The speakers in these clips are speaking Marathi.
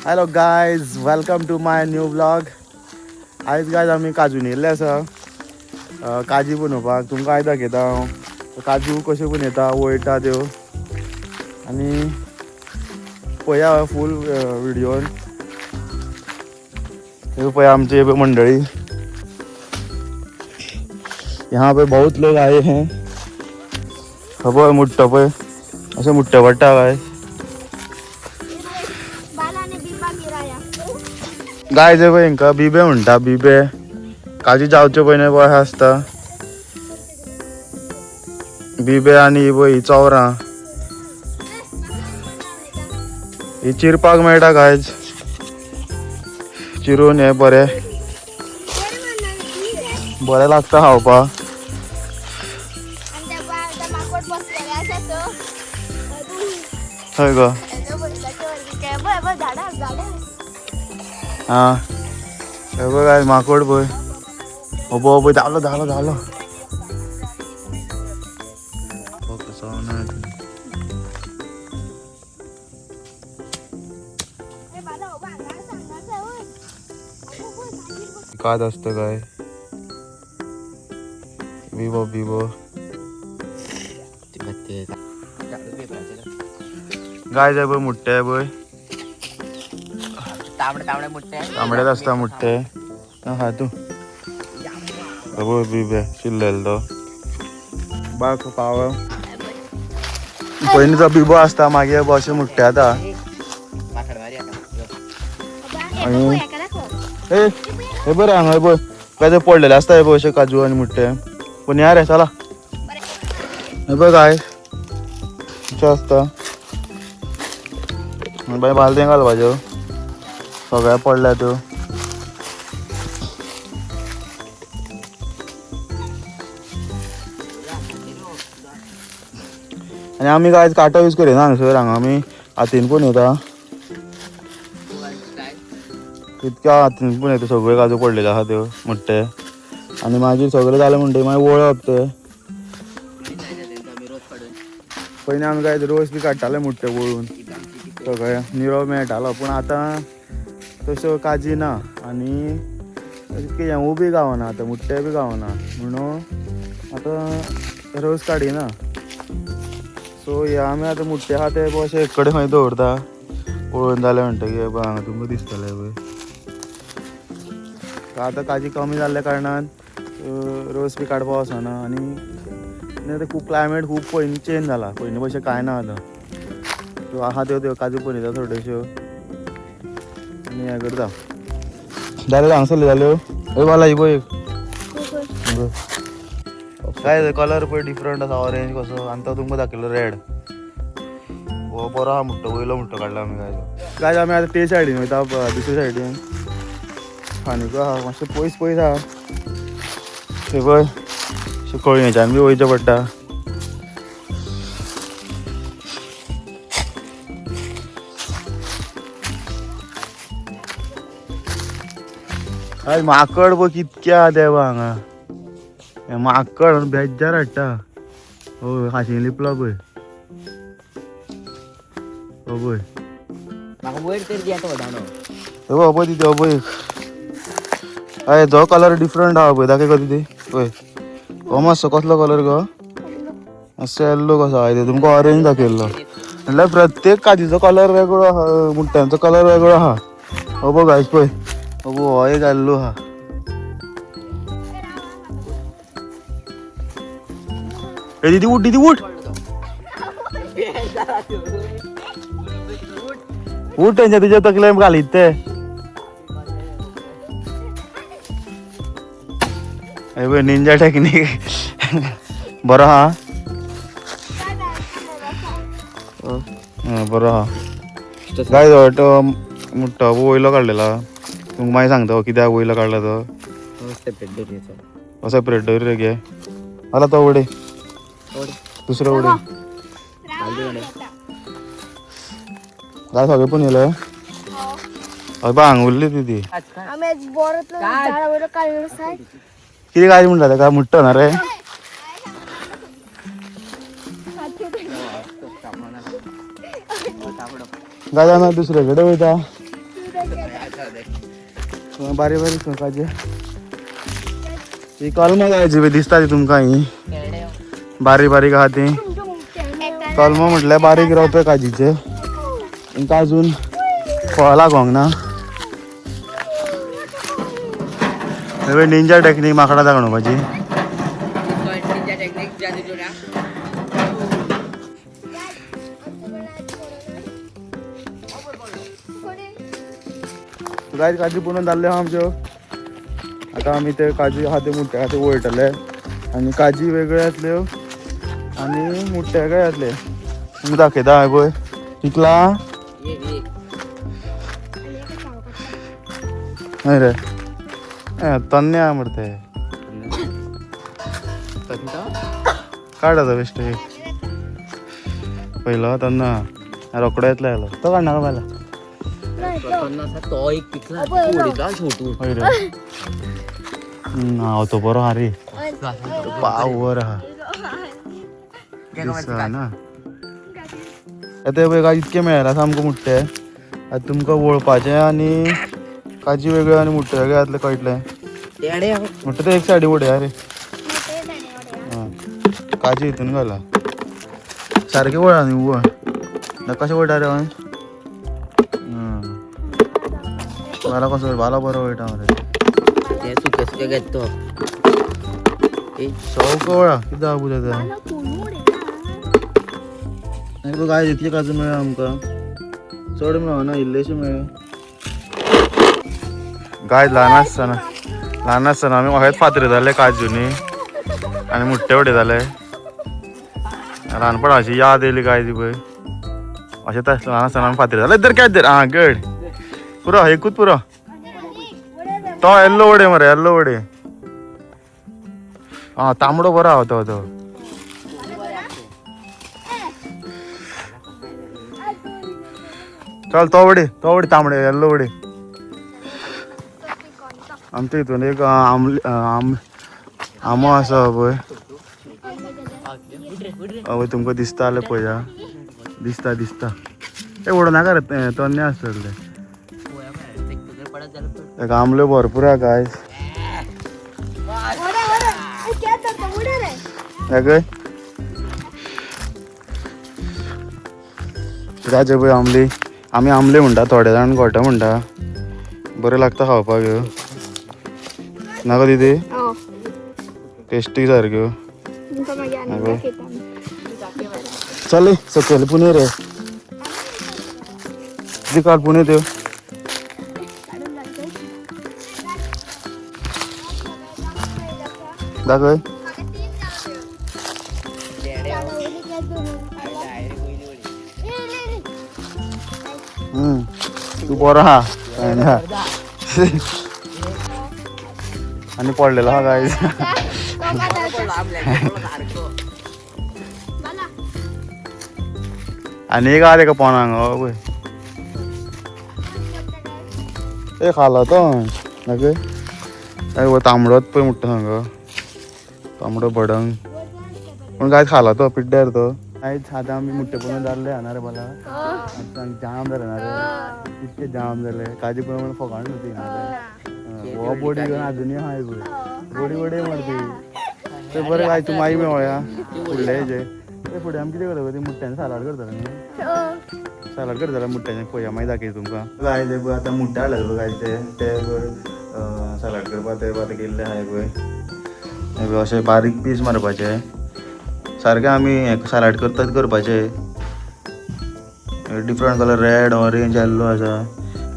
Hello guys, welcome to my new blog. आयज गायज आमी काजून येयल्ले आसा काजी बनवपाक. तुमकां आयज दाखयता हांव काजू कश्यो बनयता, वळटा त्यो आनी पळया फूल व्हिडियोन. हे पळया आमची मंडळी. यहाँ पे बहुत लोग आए हैं. खबर मुठ्ठो पळय अशें मुठ्ठे पडटा काय. गाय जे पळय हांकां बिबे म्हणटा. बिबे काजी जावचे पयलीं पळय आसता बिबे. आनी ही पळय चवरां ही चिरपाक मेळटा गायज. चिरून हे बरें बरें लागता खावपाक. हय गो हा हे बघ काय माकोड पळय. हो पळय धालो धालो धालो. काद असतं काय विवो विवो गाय जाय पळय मुठ्ठे पळय. तांबडेच असता मुठ्ठे. हा तू बिबे शिल्लेलो तो बाळ पाव. पयलींचो बिबो आसता मागीर अशें मुठ्ठे जाता. आनी हे बरें हांगा पळय काय पडलेले आसता हे पळय अशे काजू आनी मुठ्ठे. पण या रे चला. हे पळय काय अशें आसता. बाय बालदें घालपाच्यो सगळ्या पडल्या त्यो. आनी आमी काय कांटो यूज करिना हांगासर. हांगा आमी हातीन पण येता. इतक्या हातीन पण येता सगळे काजू पडलेले आहा त्यो मुठ्ठे. आनी मागीर सगळे जाले म्हणटकीर मागीर वळप ते. पयलीं आमी काय रोस बी काडटाले मुठ्ठे वळून सगळे निरो मेळटालो. पूण आतां तश्यो काजी ना आनी तितके हें बी गावना आतां मुठ्ठे बी गावना म्हणून आतां रोस काडिना. सो हे आमी आतां मुठ्ठे आहा ते अशें एक कडेन खंय दवरता वळून जाले म्हणटकीर. पळय हांगा तुमकां दिसतलें पळय. आतां काजी कमी जाल्ल्या कारणान रोस बी काडपाक वचना. आनी आतां खूब क्लायमेट खूब पयलीं चेंज जाला. पयलीं भशेन कांय ना आतां. सो आहा त्यो काजू पयलींच्यो थोड्योश्यो आनी हें करता. जाल्यो हांगासरल्यो जाल्यो. हे वाला ही पळय काय कलर पळय डिफरंट आसा. ऑरेंज कसो आनी तो तुमकां दाखयलो रेड. हो बरो आहा मुठ्ठो वयलो मुठ्ठो काडला आमी काय आमी आतां ते सायडीन वयता दुसरे सायडीन. आनीक आहा मातशें पयस पयस आहा. हे पळय कळयेच्यान बी वयचें पडटा. आयज माकड पळय कितके आहा देवा हांगा. हे माकड बेज्जार हाडटा. हो खाशीं लिपला पळय. हो पळय हो पळय तिथे हो पळय. हय जो कलर डिफरंट आहा पळय दाखय कधी ते पळय. हो मातसो कसलो कलर गो मातसो येल्लो कसो आहा. ते तुमकां ऑरेंज दाखयल्लो. म्हणल्यार प्रत्येक काजीचो कलर वेगळो आहा. मुठ्ठ्यांचो कलर वेगळो आहा. हो पळय गायज पळय हो एक येल्लो आहा. ए दीदी उठ दीदी उठ उठ. तेंच्या तुज्या तकलेन घालीत ते. हे पळय निंजा टेक्नीक बरो आहा. बरो आहा. काय तो मुठ्ठो वयलो काडलेला. तुमकां मागीर सांगता कित्याक वयलो काडला तो. सेपरेट दवर रे घे. जाला तो उडय दुसरो उडय. जाय सगळे पण येयले. हय पळय हांगा उरली ती. कितें काय म्हणटा तेका मुठ्ठो ना रे. गाय आमी दुसरे कडेन वयता. बारीक बारीक काजी ही कलम जायची दिसता ती तुमका ही बारीक बारीक आहा ती कलम म्हटल्यार बारीक रावता काजीचे तांकां अजून फळ लागोंक ना निंजा टेक्नीक माकडा दाखोवपाची गाय काजू पुरून जाल्ले आहा आमच्यो आतां आमी ते काजू आहा ते मुट्टे आहा ते वळटले आनी काजी वेगळ्यो येतल्यो आनी मुट्टे वेगळे येतले तुमकां दाखयता हय पळय कितला हय रे तन्ने आहा मरे ते काड आतां बेश्ट पयलो तन्ना रोकडो येतलो आयलो तो काड नाका बायला तो एक पिकला हय रे हांव तो बरो आहा रे पावर आहा दिसता ना आतां पळय काय इतके मेळ्ळा सामको मुट्टे आतां तुमकां वळपाचें आनी काजी वेगळ्यो आनी मुट्टे वेगळे जातले कळटलें म्हणटा ते एक सायडी उडया रे काजी हितून घाला सारकें वळा न्ही वळ कशें वळटा रे हांव बाला कसो बाला बरो वळटा मरे ते सुके सुके घेतो सवको वळा कितें आहा पुजा ते गाय इतली काजू मेळ्ळा आमकां चड मेळना इल्लेशे मेळ्ळे गाय ल्हान आसतना आमी अशेंच फातरी जाले काजूनी आनी मुट्टे उडयताले ल्हानपणाची याद येयली गाय ती पळय अशेंच ल्हान आसतना आमी फातरी जाले इधर काय इधर आं गड पुरो एकूच पुरो तो येल्लो वडे मरे येल्लो वडे आं तांबडो बरो आहा तो चल तो वडे तांबडे येल्लो वडे आमच्या हितून एक आमो आसा पळय हय तुमकां दिसता जाल्यार पळया दिसता ते ओडो नाका रे तन्ने आसतले ताका आमल्यो भरपूर आहा गाय राजे पळय आमली आमी आमले म्हणटा थोडे जाण गोठे म्हणटा बरें लागता खावपाक ह्यो नाका तिथे टेस्टी सारक्यो चल सकयल पुणे रे किती काल पुणे त्यो दाखय तू बरो आहा आणि पडलेलो हा गाय आणि एक आले का पोनांग पळय ते खाला तो नागे अरे तांबडोच पळय मुट्टा सांग तांबडो भडंग पण काय खाला तो पिड्ड्यार तो आयज आतां आमी मुट्टे पुरून जाल्ले आहा रे बाला आतां जाम जाले ना रे इतके जाम जाले काजी पुरून फोकाण होती हो बोडी घेवन आजुनूय आहा पळय बोडी मारती ते बरें काय तूं माई मेवळ्या फुडले हेजे ते फुडें आमी कितें करता ती मुट्ट्यांनी सालाड करता न्ही सालाड करता मुट्ट्यांचे पळया मागीर दाखय तुमकां गाय ते पळय आतां मुट्टे हाडले पळय गाय ते सालाड करपाक ते आतां गेल्ले आहाय पळय अशे बारीक पीस मारपाचे सारकें आमी हें सालाड करतात करपाचे different colour red orange yellow आसा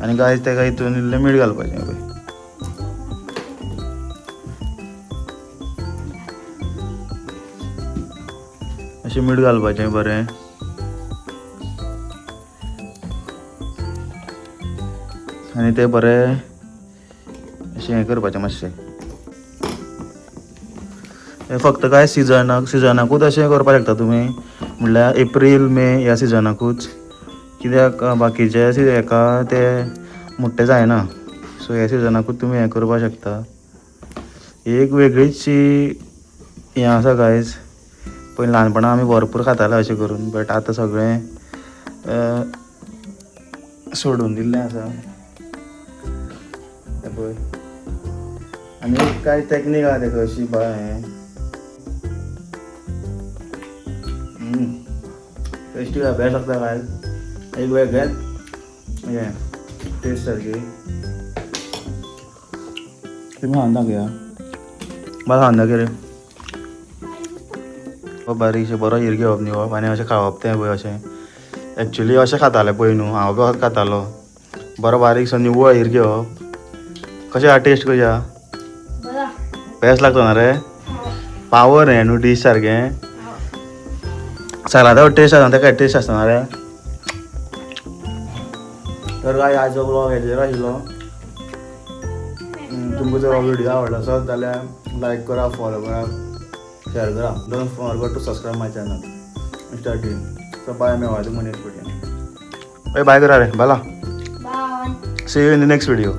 आनी गाय तेका हितून इल्लें मीठ घालपाचें पळय अशें मीठ घालपाचें बरें आनी तें बरें अशें हें करपाचें मातशें हें फक्त काय सिजनाकूच अशें करपाक शकता तुमी म्हणल्यार एप्रील मे ह्या सिजनाकूच कित्याक बाकीचे हेका ते मुट्टे जायना सो ह्या सिजनाकूच तुमी हें करपाक शकता एक वेगळीचशी हें आसा गायज पयलीं ल्हानपणां आमी भरपूर खाताले अशें करून बट आतां सगळें सोडून दिल्लें आसा हे पळय आणि काय टेक्निक आहे ते कशी बाय टेस्टी काय बेस्ट लागता काय एक वेळ घेत म्हणजे टेस्ट सारखी तुम्ही हांदा घ्या बस हांदा घे रे बारीकशे बरो हिर घेवप न्ही आनी अशें खावप तें पळय अशें एक्चुली अशें खाताले पळय न्हू हांव बी खातालो बरो बारीकसो निव्वळ हिर घेवप कशें आहा टेस्ट कशी आहा बेस्ट लागता ना रे पावर हें न्हू डीश सारकें सलादा टेस्ट आसा तेका टेस्ट आसता ना रे तर काय आजचो ब्लॉग हेजेर आशिल्लो तुमकां जर हो व्हिडिओ आवडलो आसत जाल्यार लायक करा फॉलो करा शेअर करा don't forget to subscribe my channel mister team so bye मेळवा तुमकां नेक्स्ट व्हिडिओ बाय करा रे बाला see you in the next video